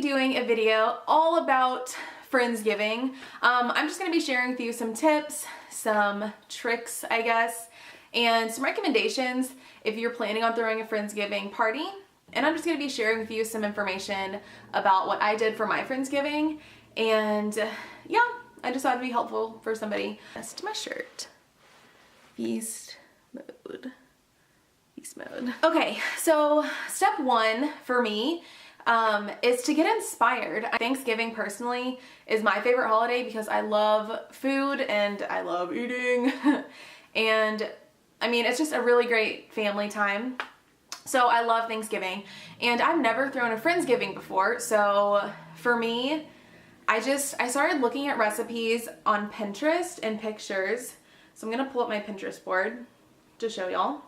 doing a video all about Friendsgiving. I'm just going to be sharing with you some tips, some tricks, I guess, and some recommendations if you're planning on throwing a Friendsgiving party. And I'm just going to be sharing with you some information about what I did for my Friendsgiving. And yeah, I just thought it'd be helpful for somebody. That's to my shirt. Feast mode. Feast mode. Okay, so step one for me is to get inspired. Thanksgiving personally is my favorite holiday because I love food and I love eating. And I mean, it's just a really great family time. So I love Thanksgiving, and I've never thrown a Friendsgiving before. So for me, I started looking at recipes on Pinterest and pictures. So I'm gonna pull up my Pinterest board to show y'all.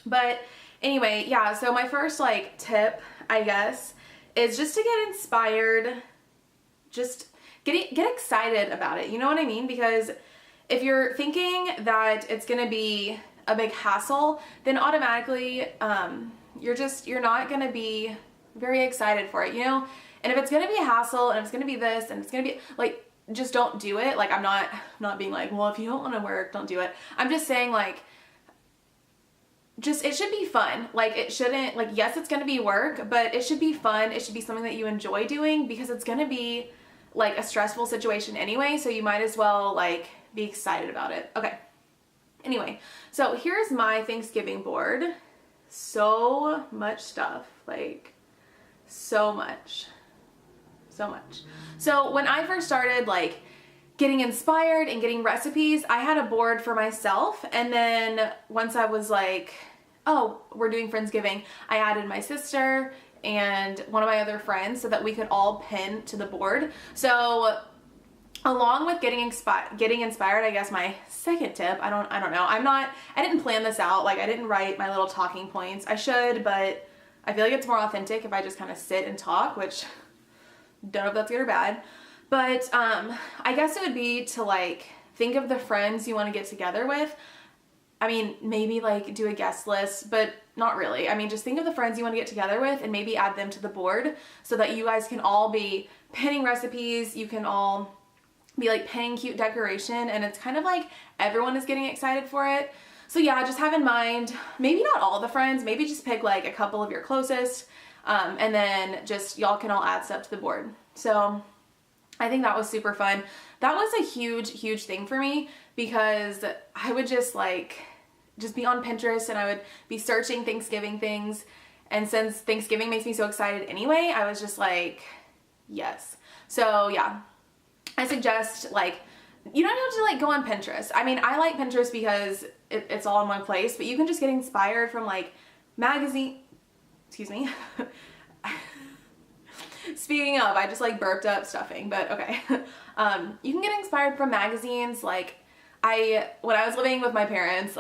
But anyway, yeah, so my first tip, I guess, is just to get inspired, just get excited about it. You know what I mean? Because if you're thinking that it's gonna be a big hassle, then automatically you're not gonna be very excited for it, you know? And if it's gonna be a hassle and it's gonna be this and it's gonna be just don't do it. I'm not being well, if you don't want to work, don't do it. I'm just saying just it should be fun. It shouldn't yes, it's gonna be work, but it should be fun. It should be something that you enjoy doing because it's gonna be a stressful situation anyway, so you might as well be excited about it. Okay. Anyway, so here's my Thanksgiving board. So much stuff, so much. So when I first started getting inspired and getting recipes, I had a board for myself, and then once I was oh, we're doing Friendsgiving, I added my sister and one of my other friends so that we could all pin to the board. So along with getting inspired, I guess my second tip, I don't know. I didn't plan this out. I didn't write my little talking points. I should, but I feel like it's more authentic if I just kind of sit and talk, which don't know if that's good or bad. But I guess it would be to think of the friends you want to get together with. I mean, maybe do a guest list, but not really. I mean, just think of the friends you want to get together with and maybe add them to the board so that you guys can all be pinning recipes. You can all be pinning cute decoration, and it's kind of everyone is getting excited for it. So yeah, just have in mind, maybe not all the friends, maybe just pick a couple of your closest, and then just y'all can all add stuff to the board. So I think that was super fun. That was a huge thing for me because I would just be on Pinterest and I would be searching Thanksgiving things. And since Thanksgiving makes me so excited anyway, I was just yes. So yeah, I suggest you don't have to go on Pinterest. I mean, I like Pinterest because it's all in one place, but you can just get inspired from magazine, excuse me. Speaking of, I just burped up stuffing, but okay. You can get inspired from magazines. When I was living with my parents,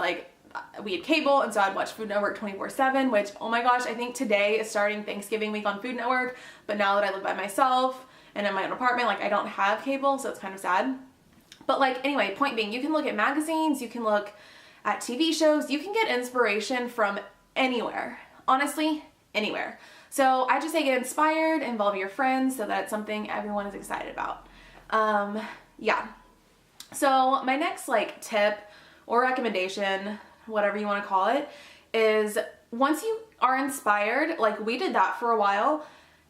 we had cable, and so I'd watch Food Network 24/7, which, oh my gosh, I think today is starting Thanksgiving week on Food Network, but now that I live by myself and in my own apartment, I don't have cable, so it's kind of sad. But anyway, point being, you can look at magazines, you can look at TV shows, you can get inspiration from anywhere. Honestly, anywhere. So I just say get inspired, involve your friends so that it's something everyone is excited about. Yeah. So my next tip or recommendation, whatever you want to call it, is once you are inspired, we did that for a while,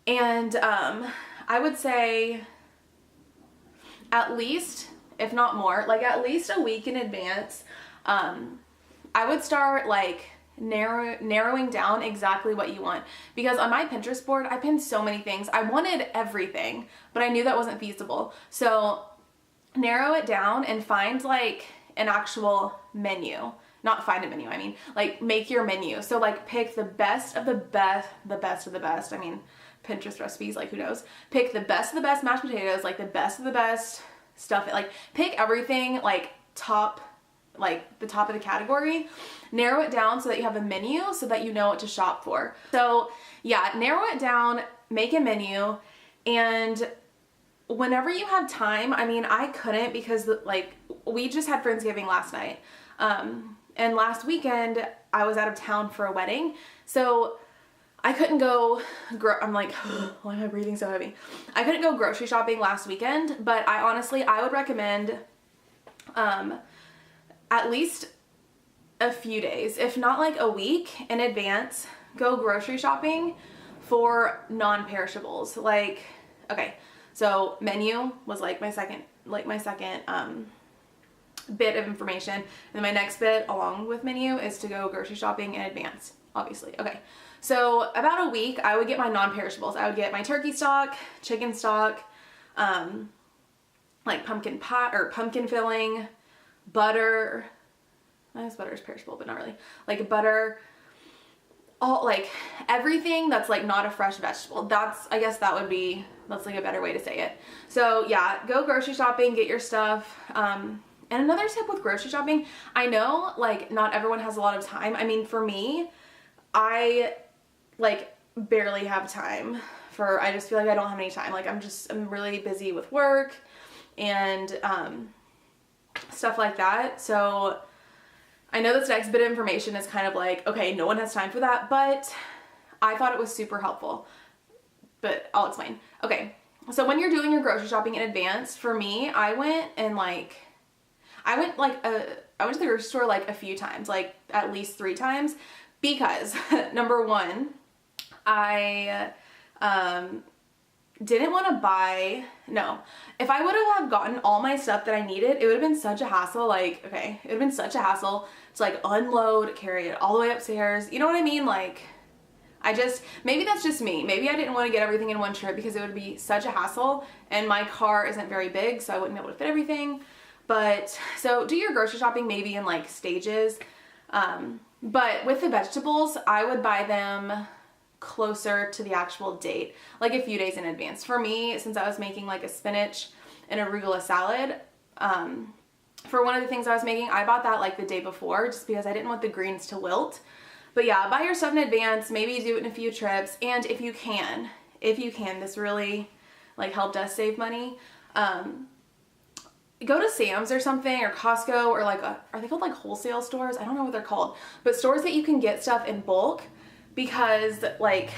and I would say at least, if not more, at least a week in advance, I would start narrowing down exactly what you want. Because on my Pinterest board, I pinned so many things. I wanted everything, but I knew that wasn't feasible. So narrow it down and find an actual menu. Not find a menu, I mean, make your menu. So pick the best of the best, the best of the best. I mean, Pinterest recipes, who knows? Pick the best of the best mashed potatoes, the best of the best stuff. Pick everything, top, the top of the category. Narrow it down so that you have a menu so that you know what to shop for. So yeah, narrow it down, make a menu, and whenever you have time, I mean, I couldn't because we just had Friendsgiving last night. And last weekend I was out of town for a wedding. So I couldn't go, I'm like, why am I breathing so heavy? I couldn't go grocery shopping last weekend, but I would recommend at least a few days, if not like a week in advance, go grocery shopping for non-perishables. Like, okay, so menu was like my second bit of information. And then my next bit along with menu is to go grocery shopping in advance, obviously. Okay, so about a week, I would get my non-perishables. I would get my turkey stock, chicken stock, like pumpkin pie or pumpkin filling, butter. I guess butter is perishable, but not really. Like butter, all like everything that's like not a fresh vegetable. That's like a better way to say it. So yeah, go grocery shopping, get your stuff. And another tip with grocery shopping, I know like not everyone has a lot of time. I mean, for me, I like barely have time I just feel like I don't have any time. Like I'm really busy with work and stuff like that. So I know this next bit of information is kind of like, okay, no one has time for that, but I thought it was super helpful. But I'll explain. Okay, so when you're doing your grocery shopping in advance, for me, I went to the grocery store like a few times, like at least 3 times, because number one, I didn't want to if I would have gotten all my stuff that I needed, it would have been such a hassle. Like, okay, it would have been such a hassle to like unload, carry it all the way upstairs. You know what I mean? Like, maybe that's just me. Maybe I didn't want to get everything in one trip because it would be such a hassle, and my car isn't very big, so I wouldn't be able to fit everything. But, so do your grocery shopping maybe in like stages. But with the vegetables, I would buy them closer to the actual date, like a few days in advance. For me, since I was making like a spinach and arugula salad, for one of the things I was making, I bought that like the day before just because I didn't want the greens to wilt. But yeah, buy your stuff in advance, maybe do it in a few trips, and if you can, this really like helped us save money. Go to Sam's or something, or Costco, or like are they called like wholesale stores? I don't know what they're called, but stores that you can get stuff in bulk. Because like,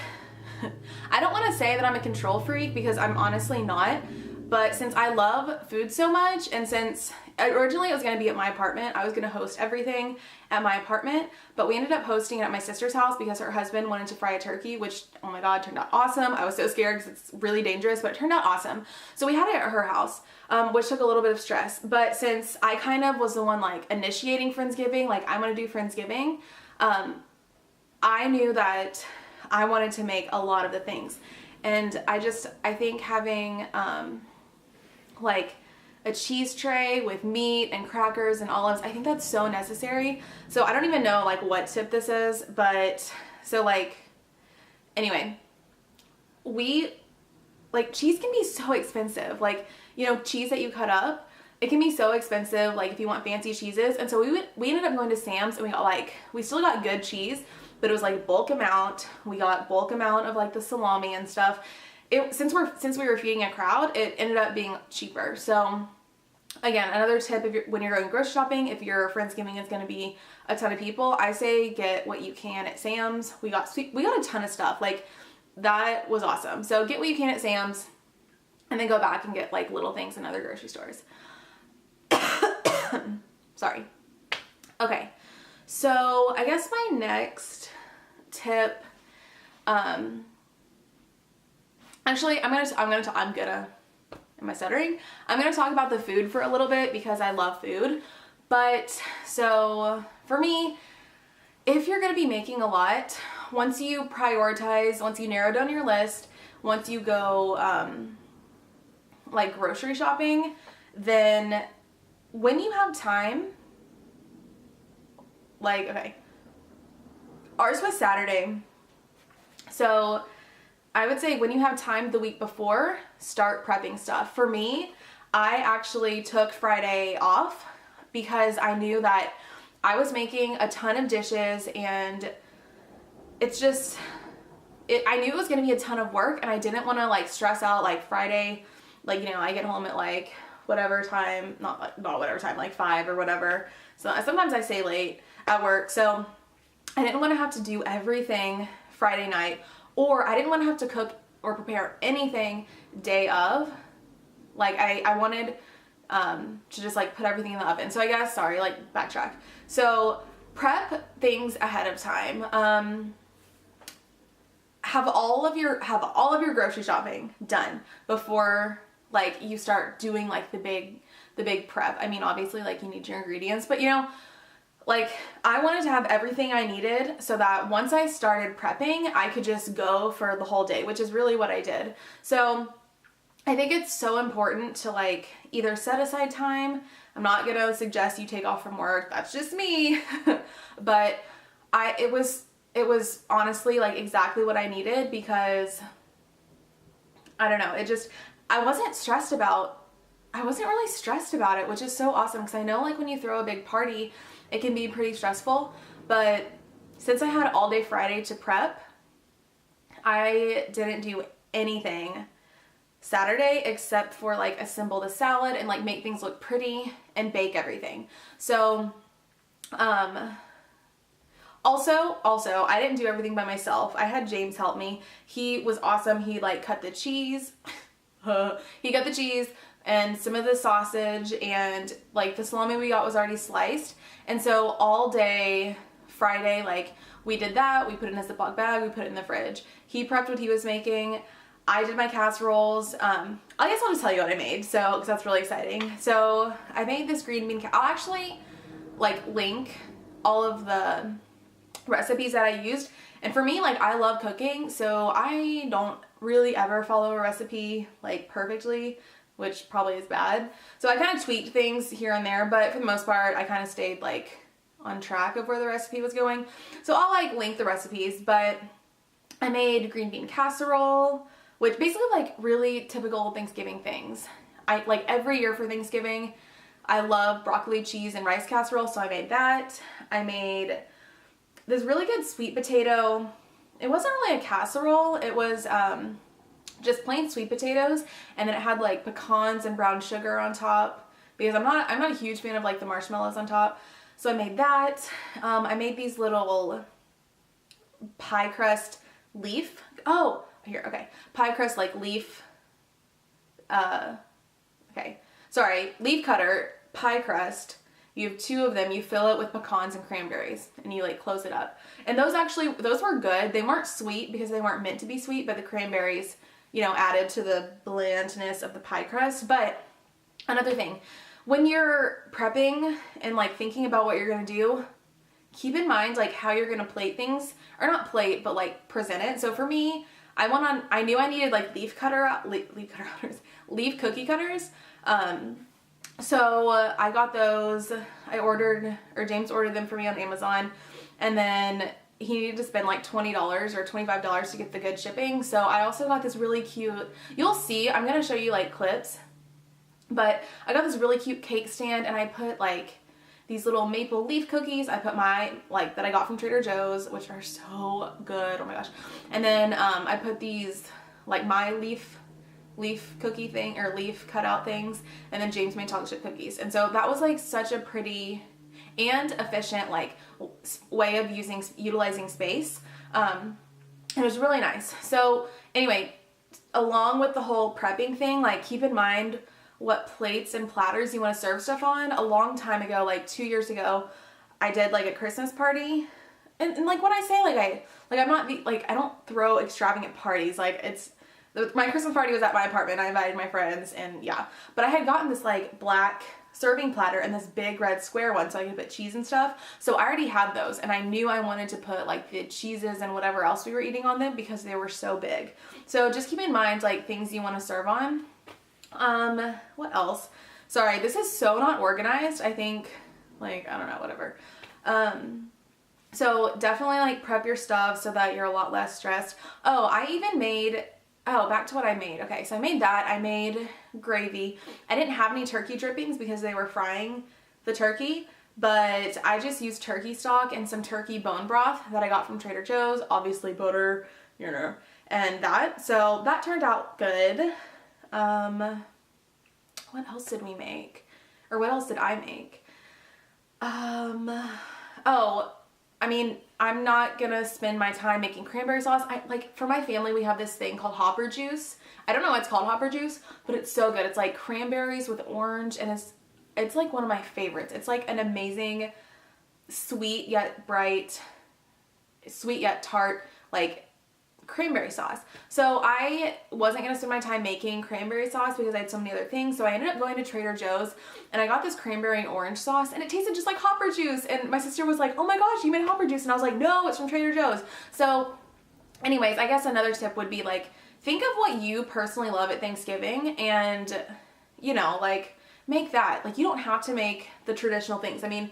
I don't want to say that I'm a control freak because I'm honestly not, but since I love food so much, and since originally it was going to be at my apartment, I was going to host everything at my apartment, but we ended up hosting it at my sister's house because her husband wanted to fry a turkey, which, oh my God, turned out awesome. I was so scared because it's really dangerous, but it turned out awesome. So we had it at her house, which took a little bit of stress, but since I kind of was the one like initiating Friendsgiving, like I'm going to do Friendsgiving, I knew that I wanted to make a lot of the things, and I think having like a cheese tray with meat and crackers and olives, I think that's so necessary. So I don't even know like what tip this is, but so like, anyway, cheese can be so expensive. Like, you know, cheese that you cut up, it can be so expensive, like if you want fancy cheeses. And so we ended up going to Sam's, and we still got good cheese, but it was like bulk amount. We got bulk amount of like the salami and stuff. Since we were feeding a crowd, it ended up being cheaper. So again, another tip, when you're going grocery shopping, if your Friendsgiving is going to be a ton of people, I say get what you can at Sam's. We got a ton of stuff. Like, that was awesome. So get what you can at Sam's, and then go back and get like little things in other grocery stores. Sorry. Okay. So I guess my next tip, actually, am I stuttering? I'm gonna talk about the food for a little bit because I love food. But so for me, if you're gonna be making a lot, once you narrow down your list, once you go like grocery shopping, then when you have time, like, okay, ours was Saturday, so I would say when you have time the week before, start prepping stuff. For me, I actually took Friday off because I knew that I was making a ton of dishes, and I knew it was going to be a ton of work, and I didn't want to like stress out like Friday, like, you know, I get home at like whatever time, not whatever time, like 5 or whatever. So sometimes I stay late at work, so I didn't want to have to do everything Friday night, or I didn't want to have to cook or prepare anything day of. Like I wanted to just like put everything in the oven. So I guess, sorry, like backtrack. So prep things ahead of time. Have all of your grocery shopping done before like you start doing like the big prep. I mean, obviously like you need your ingredients, but you know, like I wanted to have everything I needed so that once I started prepping, I could just go for the whole day, which is really what I did. So I think it's so important to like either set aside time. I'm not gonna suggest you take off from work. That's just me. But it was honestly like exactly what I needed, because I don't know, I wasn't really stressed about it, which is so awesome, because I know like when you throw a big party, it can be pretty stressful. But since I had all day Friday to prep, I didn't do anything Saturday except for like assemble the salad and like make things look pretty and bake everything. So also I didn't do everything by myself. I had James help me. He was awesome. He like cut the cheese. He cut the cheese and some of the sausage, and like the salami we got was already sliced. And so all day Friday, like we did that. We put it in a Ziploc bag. We put it in the fridge. He prepped what he was making. I did my casseroles. I guess I'll just tell you what I made, so because that's really exciting. So I made this green bean. I'll actually like link all of the recipes that I used. And for me, like I love cooking, so I don't really ever follow a recipe like perfectly, which probably is bad. So I kind of tweaked things here and there, but for the most part, I kind of stayed like on track of where the recipe was going. So I'll like link the recipes, but I made green bean casserole, which basically like really typical Thanksgiving things. I like every year for Thanksgiving, I love broccoli, cheese, and rice casserole, so I made that. I made this really good sweet potato. It wasn't really a casserole. It was just plain sweet potatoes, and then it had like pecans and brown sugar on top, because I'm not a huge fan of like the marshmallows on top. So I made that. I made these little pie crust leaf. Oh, here, okay. Pie crust like leaf. Okay, sorry, leaf cutter pie crust. You have 2 of them. You fill it with pecans and cranberries, and you like close it up. And those were good. They weren't sweet because they weren't meant to be sweet, but the cranberries, you know, added to the blandness of the pie crust. But another thing, when you're prepping and like thinking about what you're gonna do, keep in mind like how you're gonna plate things, or not plate, but like present it. So for me, I knew I needed like leaf cookie cutters. So I got those. James ordered them for me on Amazon, and then he needed to spend like $20 or $25 to get the good shipping. So I also got this really cute, you'll see, I'm going to show you like clips, but I got this really cute cake stand, and I put like these little maple leaf cookies. I put my, like, that I got from Trader Joe's, which are so good. Oh my gosh. And then I put these, like, my leaf cookie thing, or leaf cutout things, and then James made chocolate chip cookies. And so that was like such a pretty and efficient like way of utilizing space. It was really nice. So anyway, along with the whole prepping thing, like keep in mind what plates and platters you want to serve stuff on. A long time ago, like 2 years ago, I did like a Christmas party, and like when I say I'm not I don't throw extravagant parties. Like my Christmas party was at my apartment. I invited my friends, and yeah. But I had gotten this like black serving platter and this big red square one so I could put cheese and stuff. So I already had those, and I knew I wanted to put like the cheeses and whatever else we were eating on them because they were so big. So just keep in mind like things you want to serve on. What else? Sorry, this is so not organized. I think like, I don't know, whatever. So definitely like prep your stuff so that you're a lot less stressed. Oh, back to what I made. Okay, so I made that. I made gravy. I didn't have any turkey drippings because they were frying the turkey, but I just used turkey stock and some turkey bone broth that I got from Trader Joe's. Obviously butter, you know, and that. So that turned out good. What else did we make? Or what else did I make? Oh, I mean, I'm not gonna spend my time making cranberry sauce. Like, for my family, we have this thing called hopper juice. I don't know why it's called hopper juice, but it's so good. It's like cranberries with orange, and it's like one of my favorites. It's like an amazing sweet yet bright, sweet yet tart, like cranberry sauce. So I wasn't gonna spend my time making cranberry sauce because I had so many other things. So I ended up going to Trader Joe's and I got this cranberry and orange sauce, and it tasted just like hopper juice. And my sister was like, oh my gosh, you made hopper juice. And I was like, no, it's from Trader Joe's. So anyways, I guess another tip would be like, think of what you personally love at Thanksgiving and, you know, like make that. Like, you don't have to make the traditional things. I mean,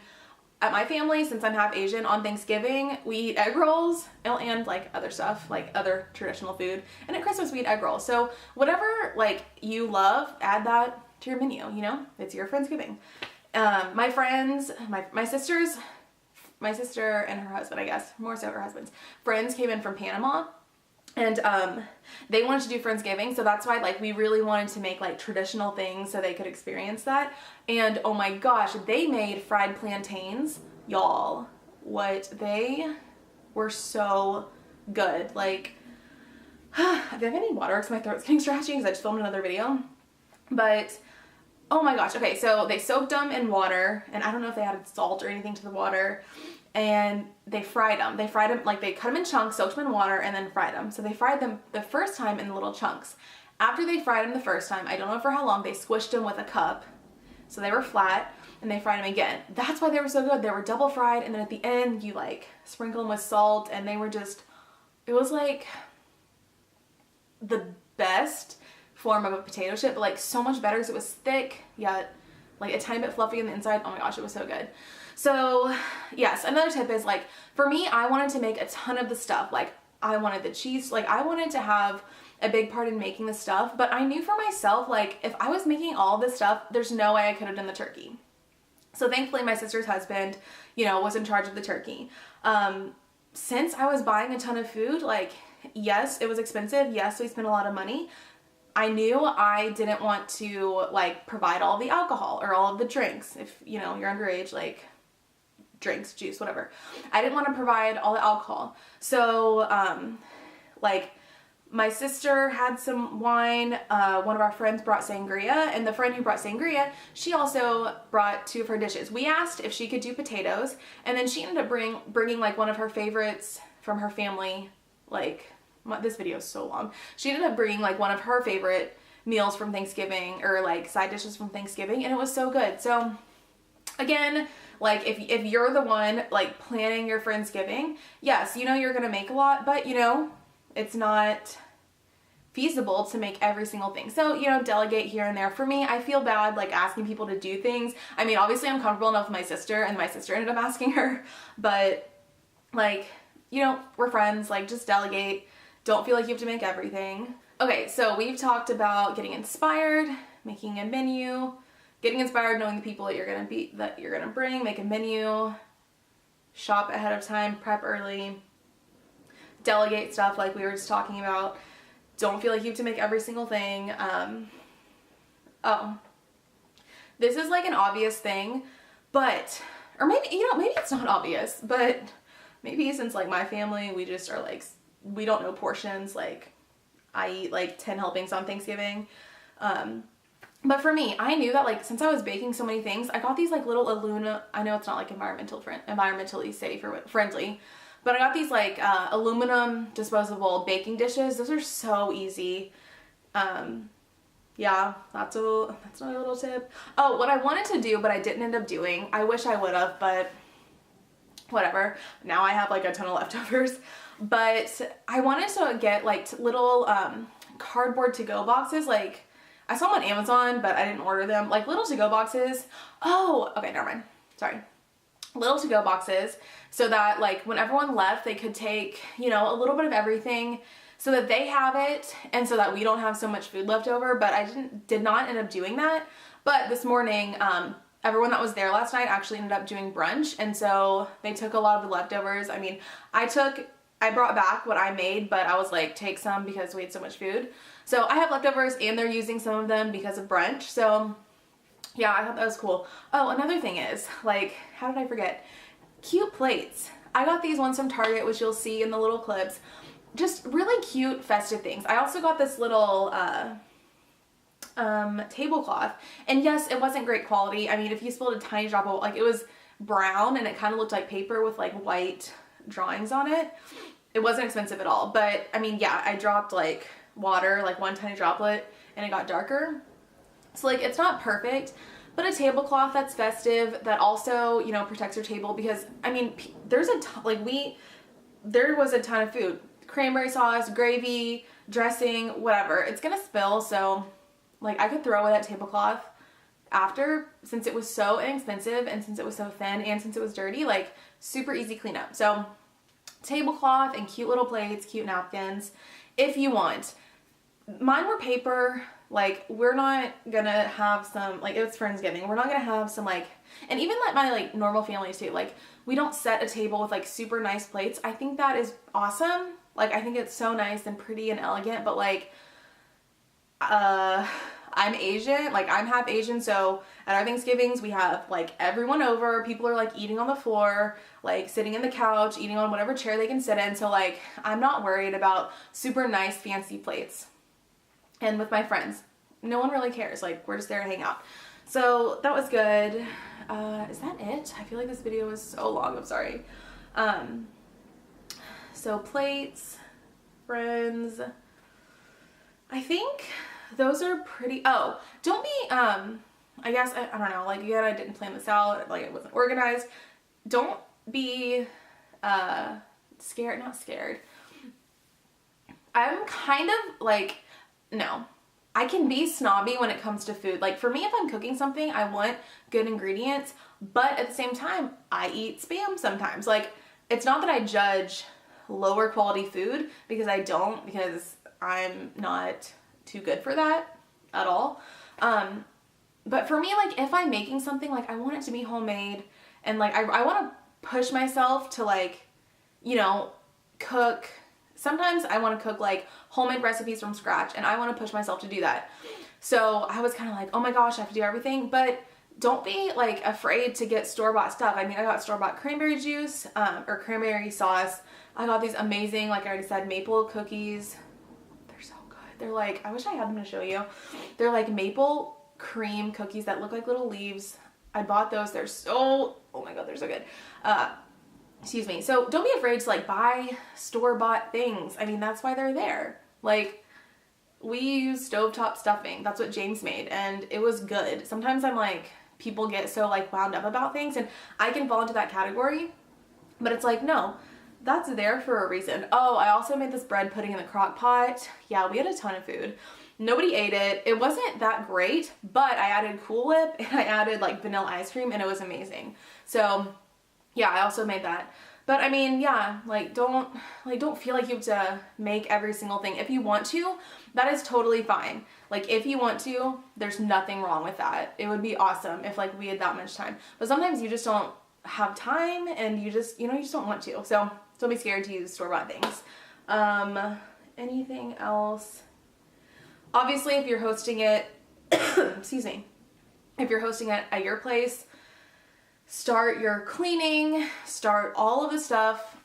at my family, since I'm half Asian, on Thanksgiving, we eat egg rolls and like other stuff, like other traditional food. And at Christmas, we eat egg rolls. So whatever like you love, add that to your menu, you know? It's your Friendsgiving. My friends, my sister and her husband, I guess, more so her husband's friends came in from Panama. And they wanted to do Friendsgiving, so that's why like we really wanted to make like traditional things so they could experience that. And oh my gosh, they made fried plantains, y'all. What, they were so good. Like, do I have any water because my throat's getting scratchy because I just filmed another video. But oh my gosh, okay, so they soaked them in water, and I don't know if they added salt or anything to the water. And they fried them. They fried them, like they cut them in chunks, soaked them in water, and then fried them. So they fried them the first time in little chunks. After they fried them the first time, I don't know for how long, they squished them with a cup. So they were flat, and they fried them again. That's why they were so good. They were double fried, and then at the end, you like sprinkle them with salt, and they were just, it was like the best form of a potato chip, but like so much better because it was thick, yet like a tiny bit fluffy on the inside. Oh my gosh, it was so good. So yes, another tip is like, for me, I wanted to make a ton of the stuff. Like I wanted the cheese, like I wanted to have a big part in making the stuff, but I knew for myself, like if I was making all this stuff, there's no way I could have done the turkey. So thankfully my sister's husband, you know, was in charge of the turkey. Since I was buying a ton of food, like yes, it was expensive. Yes, we spent a lot of money. I knew I didn't want to like provide all the alcohol or all of the drinks. If you know, you're underage, like drinks, juice, whatever. I didn't want to provide all the alcohol. So, like my sister had some wine. One of our friends brought sangria, and the friend who brought sangria, she also brought two of her dishes. We asked if she could do potatoes, and then she ended up bringing like one of her favorites from her family. Like this video is so long. She ended up bringing like one of her favorite meals from Thanksgiving, or like side dishes from Thanksgiving, and it was so good. So again, like if you're the one like planning your Friendsgiving, yes, you know you're gonna make a lot, but you know it's not feasible to make every single thing. So, you know, delegate here and there. For me, I feel bad like asking people to do things. I mean, obviously I'm comfortable enough with my sister, and my sister ended up asking her, but like, you know, we're friends, like just delegate. Don't feel like you have to make everything. Okay, so we've talked about getting inspired, making a menu, getting inspired, knowing the people that you're gonna bring, make a menu, shop ahead of time, prep early, delegate stuff like we were just talking about. Don't feel like you have to make every single thing. Oh, this is like an obvious thing, but, or maybe, you know, maybe it's not obvious, but maybe since like my family, we just are like, we don't know portions. Like I eat like 10 helpings on Thanksgiving. But for me, I knew that like since I was baking so many things, I got these like little I know it's not like environmentally safe or friendly, but I got these like aluminum disposable baking dishes. Those are so easy. Yeah, that's another little tip. Oh, what I wanted to do, but I didn't end up doing, I wish I would have, but whatever. Now I have like a ton of leftovers, but I wanted to get like little cardboard to-go boxes. Like I saw them on Amazon, but I didn't order them. Like little to-go boxes. Oh, okay, never mind. Sorry. Little to-go boxes so that like when everyone left, they could take, you know, a little bit of everything so that they have it and so that we don't have so much food left over. But I did not end up doing that. But this morning, everyone that was there last night actually ended up doing brunch, and so they took a lot of the leftovers. I mean, I brought back what I made, but I was like, take some because we had so much food. So I have leftovers, and they're using some of them because of brunch. So yeah, I thought that was cool. Oh, another thing is, like, how did I forget? Cute plates. I got these ones from Target, which you'll see in the little clips. Just really cute festive things. I also got this little tablecloth, and yes, it wasn't great quality. I mean, if you spilled a tiny drop of, like, it was brown and it kind of looked like paper with like white drawings on it. It wasn't expensive at all, but I mean, yeah, I dropped like water, like one tiny droplet, and it got darker. So like, it's not perfect, but a tablecloth that's festive, that also, you know, protects your table, because I mean, there's a ton, like there was a ton of food, cranberry sauce, gravy, dressing, whatever. It's gonna spill, so like I could throw away that tablecloth after, since it was so inexpensive and since it was so thin and since it was dirty, like super easy cleanup. So tablecloth and cute little plates, cute napkins if you want. Mine were paper. Like, we're not gonna have some, like, it's Friendsgiving, we're not gonna have some, like, and even like my like normal families too, like, we don't set a table with like super nice plates. I think that is awesome. Like, I think it's so nice and pretty and elegant, but like I'm Asian, like I'm half Asian, so at our Thanksgivings we have like everyone over, people are like eating on the floor, like sitting in the couch, eating on whatever chair they can sit in, so like I'm not worried about super nice fancy plates. And with my friends, no one really cares, like we're just there to hang out. So that was good. Is that it? I feel like this video was so long, I'm sorry. So plates, friends, I think those are pretty, oh, don't be, I guess, I don't know, like, again, I didn't plan this out, like, it wasn't organized. Don't be, scared, not scared. I'm kind of, like, no. I can be snobby when it comes to food. Like, for me, if I'm cooking something, I want good ingredients, but at the same time, I eat Spam sometimes. Like, it's not that I judge lower quality food, because I don't, because I'm not too good for that at all. But for me, like, if I'm making something, like, I want it to be homemade, and like I want to push myself to, like, you know, cook. Sometimes I want to cook like homemade recipes from scratch, and I want to push myself to do that. So I was kind of like, oh my gosh, I have to do everything. But don't be like afraid to get store-bought stuff. I mean, I got store-bought cranberry juice, or cranberry sauce. I got these amazing, like I already said, maple cookies. They're so good. They're like, I wish I had them to show you. They're like maple cream cookies that look like little leaves. I bought those. They're so, oh my God, they're so good. Excuse me. So don't be afraid to like buy store-bought things. I mean, that's why they're there. Like, we use stovetop stuffing. That's what James made, and it was good. Sometimes I'm like, people get so like wound up about things, and I can fall into that category, but it's like, no, that's there for a reason. Oh, I also made this bread pudding in the crock pot. Yeah, we had a ton of food. Nobody ate it. It wasn't that great, but I added Cool Whip and I added like vanilla ice cream, and it was amazing. So yeah, I also made that. But I mean, yeah, like don't feel like you have to make every single thing. If you want to, that is totally fine. Like, if you want to, there's nothing wrong with that. It would be awesome if like we had that much time. But sometimes you just don't have time, and you just, you know, you just don't want to. So don't be scared to use store-bought things. Anything else? Obviously, if you're hosting it, excuse me, if you're hosting it at your place, start your cleaning, start all of the stuff,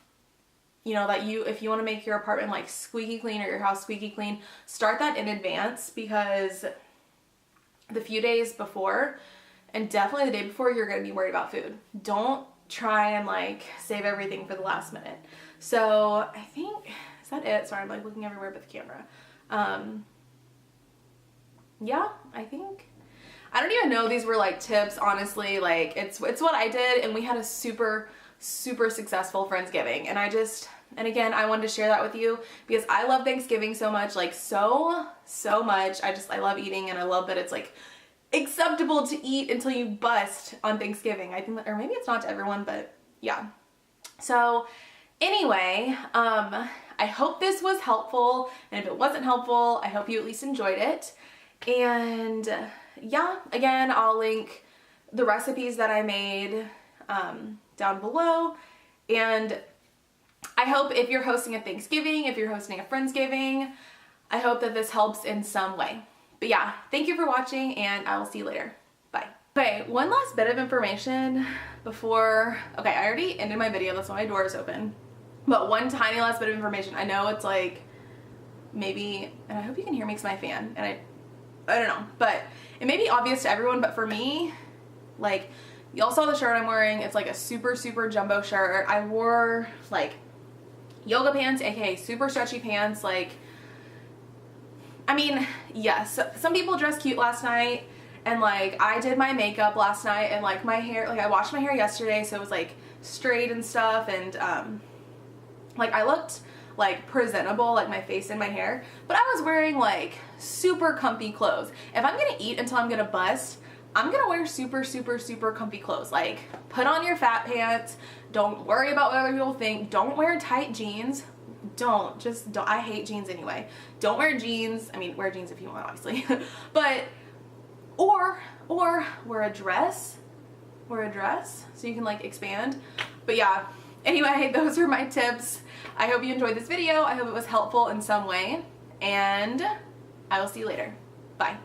you know, that if you want to make your apartment like squeaky clean or your house squeaky clean, start that in advance, because the few days before, and definitely the day before, you're going to be worried about food. Don't try and like save everything for the last minute. So I think, is that it? Sorry, I'm like looking everywhere but the camera. Yeah, I think, I don't even know these were like tips, honestly. Like, it's what I did, and we had a super successful Friendsgiving, and again, I wanted to share that with you because I love Thanksgiving so much, like so much. I love eating, and I love that it's like acceptable to eat until you bust on Thanksgiving. I think, or maybe it's not to everyone, but yeah. So anyway, I hope this was helpful, and if it wasn't helpful, I hope you at least enjoyed it. And yeah, again, I'll link the recipes that I made down below. And I hope if you're hosting a Thanksgiving, if you're hosting a Friendsgiving, I hope that this helps in some way. But yeah, thank you for watching, and I will see you later. Bye. Okay, one last bit of information before, okay, I already ended my video, that's why my door is open. But one tiny last bit of information. I know it's like, maybe, and I hope you can hear me because my fan, and I don't know, but it may be obvious to everyone, but for me, like, y'all saw the shirt I'm wearing. It's like a super, super jumbo shirt. I wore like yoga pants, aka super stretchy pants. Like, I mean, yes, some people dressed cute last night, and like I did my makeup last night, and like my hair, like I washed my hair yesterday, so it was like straight and stuff, and like I looked like presentable, like my face and my hair, but I was wearing like super comfy clothes. If I'm gonna eat until I'm gonna bust, I'm gonna wear super, super, super comfy clothes. Like, put on your fat pants. Don't worry about what other people think. Don't wear tight jeans. Just don't. I hate jeans anyway. Don't wear jeans. I mean, wear jeans if you want, obviously. But, or wear a dress. Wear a dress so you can like expand. But yeah, anyway, those are my tips. I hope you enjoyed this video. I hope it was helpful in some way. And I will see you later. Bye.